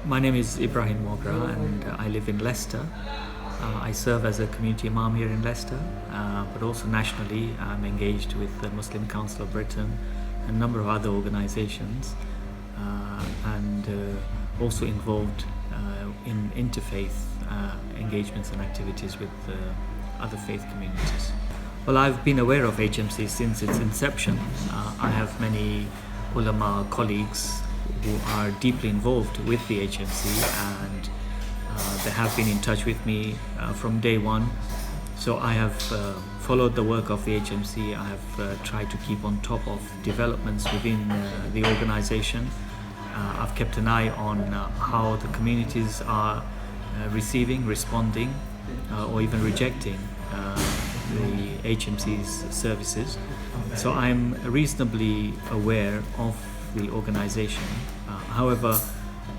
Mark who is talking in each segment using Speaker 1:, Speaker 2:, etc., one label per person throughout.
Speaker 1: My name is Ibrahim Mogra and I live in Leicester. I serve as a community imam here in Leicester, but also nationally I'm engaged with the Muslim Council of Britain and a number of other organizations, and also involved in interfaith engagements and activities with other faith communities. Well, I've been aware of HMC since its inception. I have many ulama colleagues who are deeply involved with the HMC, and they have been in touch with me from day one. So I have followed the work of the HMC. I have tried to keep on top of developments within the organization. I've kept an eye on how the communities are responding, or even rejecting the HMC's services. So I'm reasonably aware of the organization. However,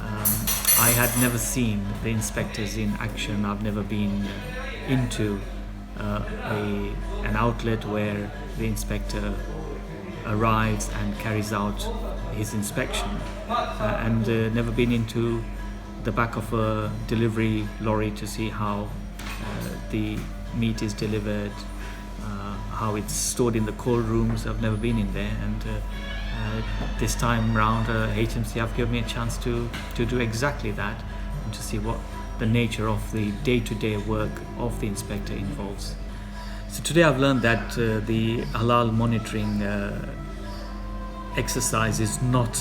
Speaker 1: I had never seen the inspectors in action. I've never been into an outlet where the inspector arrives and carries out his inspection, and never been into the back of a delivery lorry to see how the meat is delivered, how it's stored in the cold rooms. I've never been in there, and this time round HMC have given me a chance to do exactly that, and to see what the nature of the day-to-day work of the inspector involves. So today I've learned that the halal monitoring exercise is not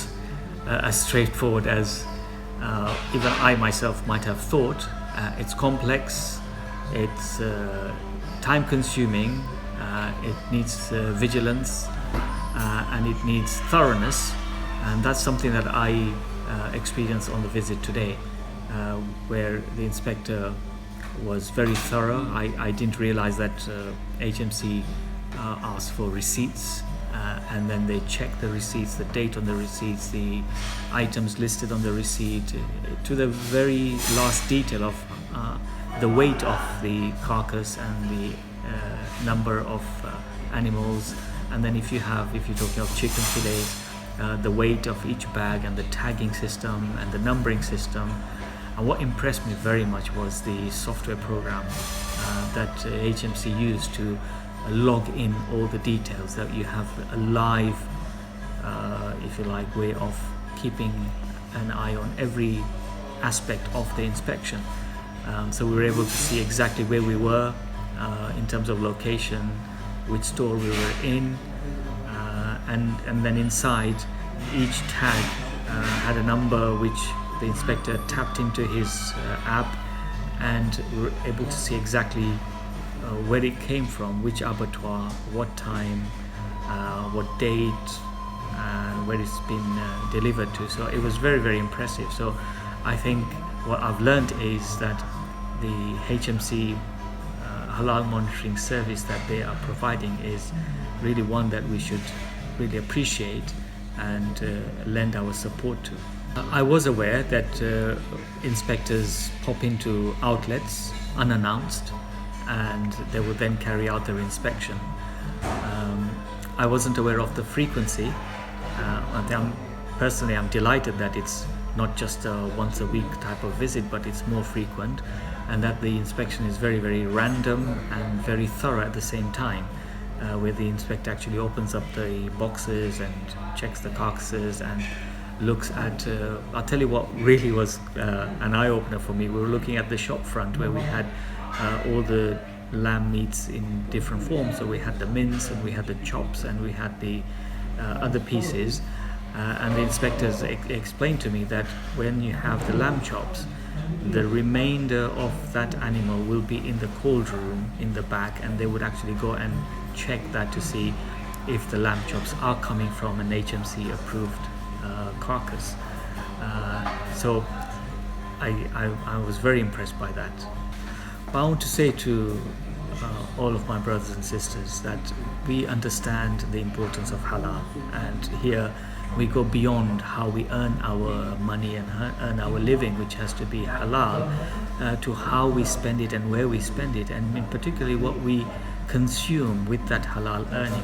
Speaker 1: as straightforward as even I myself might have thought. It's complex, it's time consuming, it needs vigilance, and it needs thoroughness, and that's something that I experienced on the visit today, where the inspector was very thorough. I didn't realize that HMC asked for receipts, and then they check the receipts, the date on the receipts, the items listed on the receipt, to the very last detail of the weight of the carcass and the number of animals. And then if you're talking of chicken fillets, the weight of each bag and the tagging system and the numbering system. And what impressed me very much was the software program that HMC used to log in all the details, that you have a live, if you like, way of keeping an eye on every aspect of the inspection. So we were able to see exactly where we were in terms of location, which store we were in, and then inside each tag had a number which the inspector tapped into his app, and we were able to see exactly where it came from, which abattoir, what time, what date, and where it's been delivered to. So it was very, very impressive. So I think what I've learned is that the HMC halal monitoring service that they are providing is really one that we should really appreciate and lend our support to. I was aware that inspectors pop into outlets unannounced, and they will then carry out their inspection. I wasn't aware of the frequency. Personally, I'm delighted that it's not just a once a week type of visit, but it's more frequent, and that the inspection is very, very random and very thorough at the same time, where the inspector actually opens up the boxes and checks the carcasses and looks at, I'll tell you what really was an eye-opener for me. We were looking at the shop front where we had all the lamb meats in different forms. So we had the mince, and we had the chops, and we had the other pieces, and the inspectors explained to me that when you have the lamb chops, the remainder of that animal will be in the cold room in the back, and they would actually go and check that to see if the lamb chops are coming from an HMC approved carcass. So I was very impressed by that. But I want to say to all of my brothers and sisters that we understand the importance of halal, and here we go beyond how we earn our money and earn our living, which has to be halal, to how we spend it and where we spend it, and in particularly what we consume with that halal earning.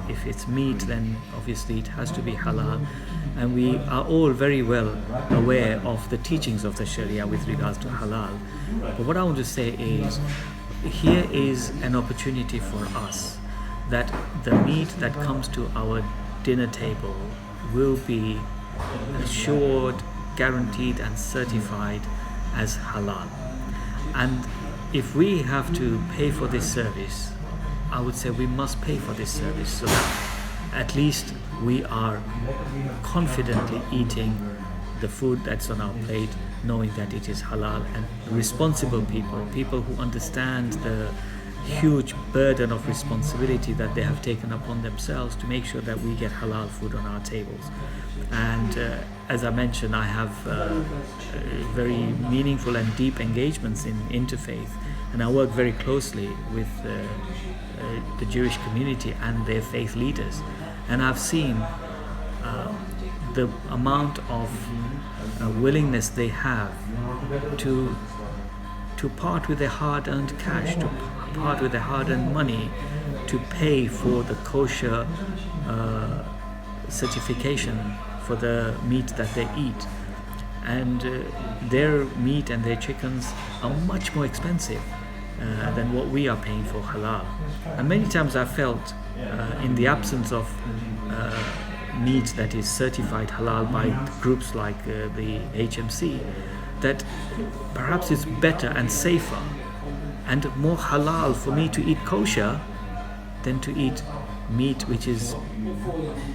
Speaker 1: If it's meat, then obviously it has to be halal, and we are all very well aware of the teachings of the Sharia with regards to halal. But what I want to say is, here is an opportunity for us that the meat that comes to our dinner table will be assured, guaranteed and certified as halal. And if we have to pay for this service, I would say we must pay for this service, so that at least we are confidently eating the food that's on our plate, knowing that it is halal. And responsible people who understand the huge burden of responsibility that they have taken upon themselves to make sure that we get halal food on our tables. And as I mentioned, I have very meaningful and deep engagements in interfaith, and I work very closely with the Jewish community and their faith leaders, and I've seen the amount of willingness they have to part with their hard-earned cash, to part with their hard-earned money, to pay for the kosher certification for the meat that they eat. And their meat and their chickens are much more expensive than what we are paying for halal. And many times I felt in the absence of meat that is certified halal by groups like the HMC, that perhaps it's better and safer and more halal for me to eat kosher than to eat meat which is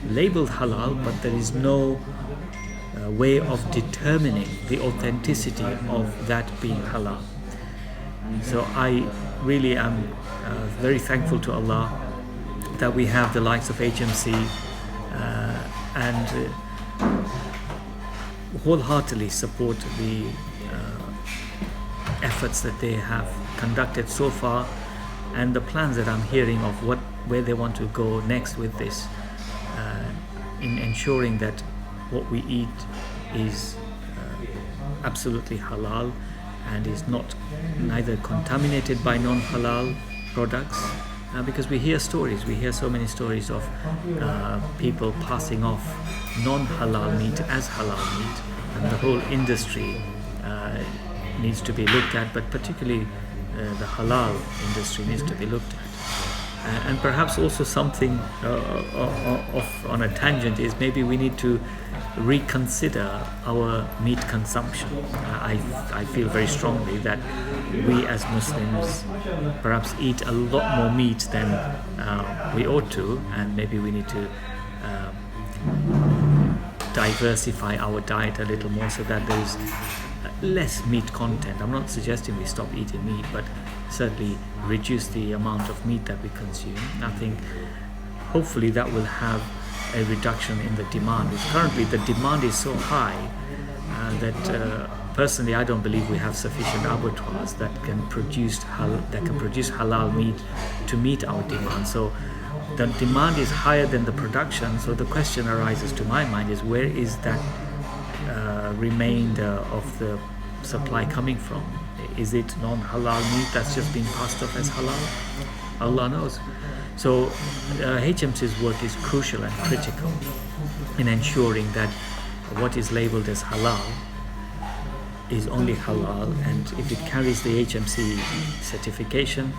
Speaker 1: labeled halal, but there is no way of determining the authenticity of that being halal. So I really am very thankful to Allah that we have the likes of HMC and wholeheartedly support the efforts that they have conducted so far, and the plans that I'm hearing of where they want to go next with this, in ensuring that what we eat is absolutely halal and is neither contaminated by non-halal products, because we hear so many stories of people passing off non-halal meat as halal meat, and the whole industry needs to be looked at, but particularly the halal industry needs to be looked at. And perhaps also something on a tangent is maybe we need to reconsider our meat consumption. I feel very strongly that we as Muslims perhaps eat a lot more meat than we ought to, and maybe we need to diversify our diet a little more so that there is less meat content. I'm not suggesting we stop eating meat, but certainly reduce the amount of meat that we consume. I think hopefully that will have a reduction in the demand. Because currently the demand is so high that personally I don't believe we have sufficient abattoirs that can produce halal meat to meet our demand. So the demand is higher than the production. So the question arises to my mind is, where is that remainder of the supply coming from? Is it non-halal meat that's just being passed off as halal? Allah knows. So HMC's work is crucial and critical in ensuring that what is labelled as halal is only halal, and if it carries the HMC certification,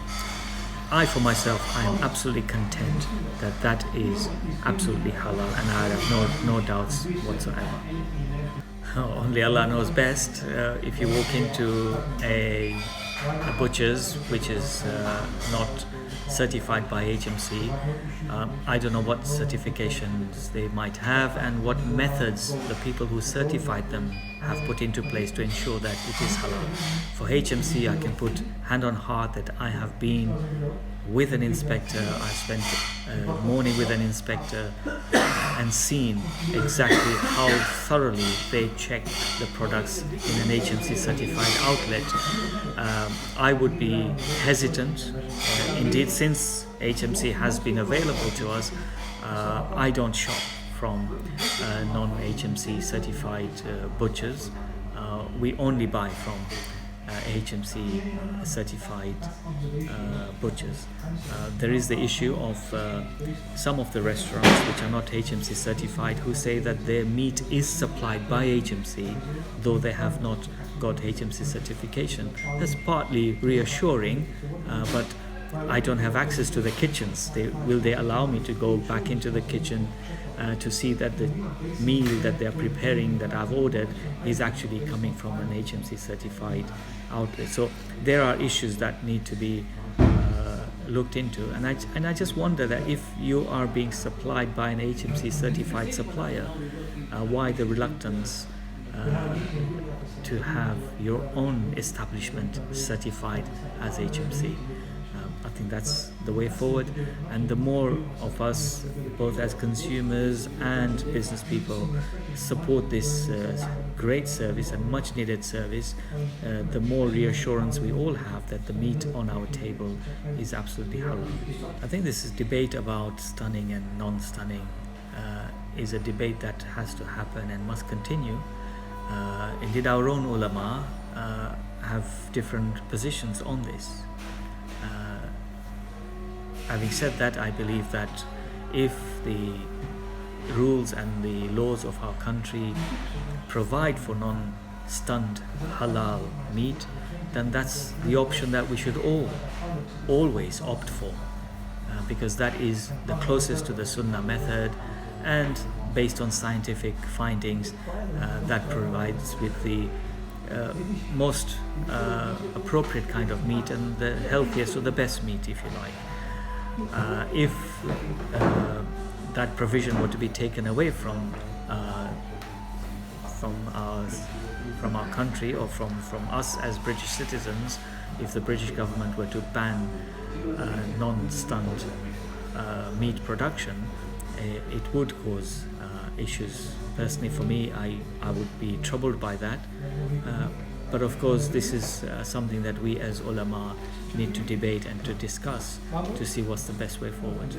Speaker 1: I for myself, I am absolutely content that that is absolutely halal, and I have no doubts whatsoever. Only Allah knows best. If you walk into a butcher's which is not certified by HMC, I don't know what certifications they might have and what methods the people who certified them have put into place to ensure that it is halal. For HMC, I can put hand on heart that I have been with an inspector. I spent a morning with an inspector and seen exactly how thoroughly they check the products in an HMC certified outlet. I would be hesitant. Indeed, since HMC has been available to us, I don't shop from non-HMC certified butchers. We only buy from HMC certified butchers. There is the issue of some of the restaurants which are not HMC certified, who say that their meat is supplied by HMC though they have not got HMC certification. That's partly reassuring, but I don't have access to the kitchens. Will they allow me to go back into the kitchen to see that the meal that they're preparing, that I've ordered, is actually coming from an HMC certified outlet? So there are issues that need to be looked into, and I just wonder that if you are being supplied by an HMC certified supplier, why the reluctance to have your own establishment certified as HMC? I think that's the way forward, and the more of us, both as consumers and business people, support this great service and much needed service, the more reassurance we all have that the meat on our table is absolutely halal. I think this is debate about stunning and non-stunning is a debate that has to happen and must continue. Indeed, our own ulama have different positions on this. Having said that, I believe that if the rules and the laws of our country provide for non-stunned halal meat, then that's the option that we should always opt for, because that is the closest to the sunnah method, and based on scientific findings, that provides with the most appropriate kind of meat and the healthiest or the best meat, if you like. If that provision were to be taken away from our country, or from us as British citizens, if the British government were to ban non-stunned meat production, it would cause issues. Personally, for me, I would be troubled by that. But of course, this is something that we as ulama need to debate and to discuss to see what's the best way forward.